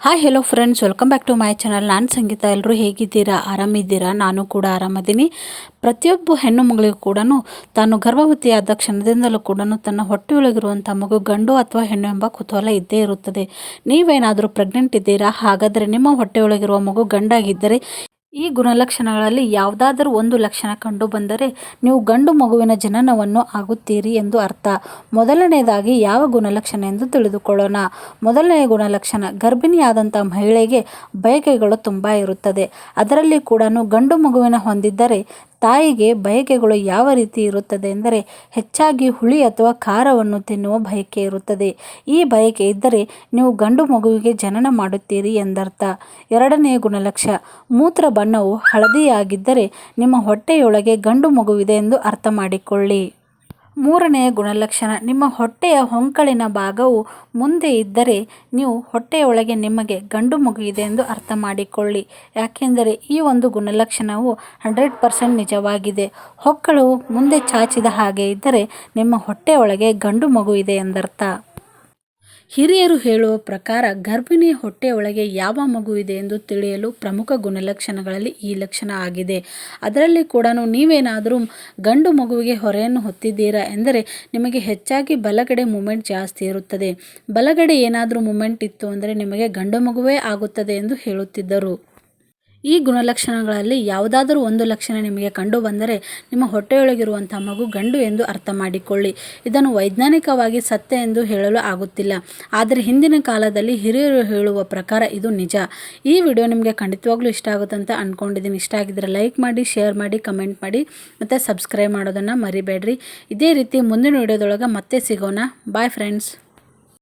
Hi hello friends, welcome back to my channel. ನಾನು ಸಂಗೀತ. ಎಲ್ಲರೂ ಹೇಗಿದ್ದೀರಾ? ಆರಾಮಿದ್ದೀರಾ? ನಾನು ಕೂಡ ಆರಾಮದ್ದೀನಿ. ಪ್ರತಿಯೊಬ್ಬ ಹೆಣ್ಣು ಮಗಳಿಗೂ ಕೂಡ ತಾನು ಗರ್ಭವತಿಯಾದ ಕ್ಷಣದಿಂದಲೂ ಕೂಡ ತನ್ನ ಹೊಟ್ಟೆಯೊಳಗಿರುವಂಥ ಮಗು ಗಂಡು ಅಥವಾ ಹೆಣ್ಣು ಎಂಬ ಕುತೂಹಲ ಇದ್ದೇ ಇರುತ್ತದೆ. ನೀವೇನಾದರೂ ಪ್ರೆಗ್ನೆಂಟ್ ಇದ್ದೀರಾ? ಹಾಗಾದರೆ ನಿಮ್ಮ ಹೊಟ್ಟೆಯೊಳಗಿರುವ ಮಗು ಗಂಡಾಗಿದ್ದರೆ ಈ ಗುಣಲಕ್ಷಣಗಳಲ್ಲಿ ಯಾವುದಾದರೂ ಒಂದು ಲಕ್ಷಣ ಕಂಡು ಬಂದರೆ ನೀವು ಗಂಡು ಮಗುವಿನ ಜನನವನ್ನು ಆಗುತ್ತೀರಿ ಎಂದು ಅರ್ಥ. ಮೊದಲನೆಯದಾಗಿ ಯಾವ ಗುಣಲಕ್ಷಣ ಎಂದು ತಿಳಿದುಕೊಳ್ಳೋಣ. ಮೊದಲನೆಯ ಗುಣಲಕ್ಷಣ, ಗರ್ಭಿಣಿಯಾದಂಥ ಮಹಿಳೆಗೆ ಬಯಕೆಗಳು ತುಂಬ ಇರುತ್ತದೆ. ಅದರಲ್ಲಿ ಕೂಡ ಗಂಡು ಮಗುವಿನ ಹೊಂದಿದ್ದರೆ ತಾಯಿಗೆ ಬಯಕೆಗಳು ಯಾವ ರೀತಿ ಇರುತ್ತದೆ ಎಂದರೆ ಹೆಚ್ಚಾಗಿ ಹುಳಿ ಅಥವಾ ಖಾರವನ್ನು ತಿನ್ನುವ ಬಯಕೆ ಇರುತ್ತದೆ. ಈ ಬಯಕೆ ಇದ್ದರೆ ನೀವು ಗಂಡು ಮಗುವಿಗೆ ಜನನ ಮಾಡುತ್ತೀರಿ ಎಂದರ್ಥ. ಎರಡನೆಯ ಗುಣಲಕ್ಷಣ, ಮೂತ್ರ ಬಣ್ಣವು ಹಳದಿಯಾಗಿದ್ದರೆ ನಿಮ್ಮ ಹೊಟ್ಟೆಯೊಳಗೆ ಗಂಡು ಮಗುವಿದೆ ಎಂದು ಅರ್ಥ ಮಾಡಿಕೊಳ್ಳಿ. ಮೂರನೆಯ ಗುಣಲಕ್ಷಣ, ನಿಮ್ಮ ಹೊಟ್ಟೆಯ ಹೊಂಕಳಿನ ಭಾಗವು ಮುಂದೆ ಇದ್ದರೆ ನೀವು ಹೊಟ್ಟೆಯೊಳಗೆ ನಿಮಗೆ ಗಂಡು ಮಗು ಇದೆ ಎಂದು ಅರ್ಥ ಮಾಡಿಕೊಳ್ಳಿ. ಯಾಕೆಂದರೆ ಈ ಒಂದು ಗುಣಲಕ್ಷಣವು 100% ನಿಜವಾಗಿದೆ. ಹೊಕ್ಕಳು ಮುಂದೆ ಚಾಚಿದ ಹಾಗೆ ಇದ್ದರೆ ನಿಮ್ಮ ಹೊಟ್ಟೆಯೊಳಗೆ ಗಂಡು ಮಗು ಇದೆ ಎಂದರ್ಥ. ಹಿರಿಯರು ಹೇಳುವ ಪ್ರಕಾರ ಗರ್ಭಿಣಿಯ ಹೊಟ್ಟೆಯೊಳಗೆ ಯಾವ ಮಗು ಇದೆ ಎಂದು ತಿಳಿಯಲು ಪ್ರಮುಖ ಗುಣಲಕ್ಷಣಗಳಲ್ಲಿ ಈ ಲಕ್ಷಣ ಆಗಿದೆ. ಅದರಲ್ಲಿ ಕೂಡ ನೀವೇನಾದರೂ ಗಂಡು ಮಗುವಿಗೆ ಹೊರೆಯನ್ನು ಹೊತ್ತಿದ್ದೀರಾ ಎಂದರೆ ನಿಮಗೆ ಹೆಚ್ಚಾಗಿ ಬಲಗಡೆ ಮೂಮೆಂಟ್ ಜಾಸ್ತಿ ಇರುತ್ತದೆ. ಬಲಗಡೆ ಏನಾದರೂ ಮೂಮೆಂಟ್ ಇತ್ತು ಅಂದರೆ ನಿಮಗೆ ಗಂಡು ಮಗುವೇ ಆಗುತ್ತದೆ ಎಂದು ಹೇಳುತ್ತಿದ್ದರು. ಈ ಗುಣಲಕ್ಷಣಗಳಲ್ಲಿ ಯಾವುದಾದರೂ ಒಂದು ಲಕ್ಷಣ ನಿಮಗೆ ಕಂಡು ಬಂದರೆ ನಿಮ್ಮ ಹೊಟ್ಟೆಯೊಳಗಿರುವಂಥ ಮಗು ಗಂಡು ಎಂದು ಅರ್ಥ ಮಾಡಿಕೊಳ್ಳಿ. ಇದನ್ನು ವೈಜ್ಞಾನಿಕವಾಗಿ ಸತ್ಯ ಎಂದು ಹೇಳಲು ಆಗುತ್ತಿಲ್ಲ, ಆದರೆ ಹಿಂದಿನ ಕಾಲದಲ್ಲಿ ಹಿರಿಯರು ಹೇಳುವ ಪ್ರಕಾರ ಇದು ನಿಜ. ಈ ವಿಡಿಯೋ ನಿಮಗೆ ಖಂಡಿತವಾಗ್ಲೂ ಇಷ್ಟ ಆಗುತ್ತೆ ಅಂತ ಅಂದ್ಕೊಂಡಿದ್ದೀನಿ. ಇಷ್ಟ ಆಗಿದ್ದರೆ ಲೈಕ್ ಮಾಡಿ, ಶೇರ್ ಮಾಡಿ, ಕಮೆಂಟ್ ಮಾಡಿ ಮತ್ತು ಸಬ್ಸ್ಕ್ರೈಬ್ ಮಾಡೋದನ್ನು ಮರಿಬೇಡ್ರಿ. ಇದೇ ರೀತಿ ಮುಂದಿನ ವಿಡಿಯೋದೊಳಗೆ ಮತ್ತೆ ಸಿಗೋಣ. Bye friends.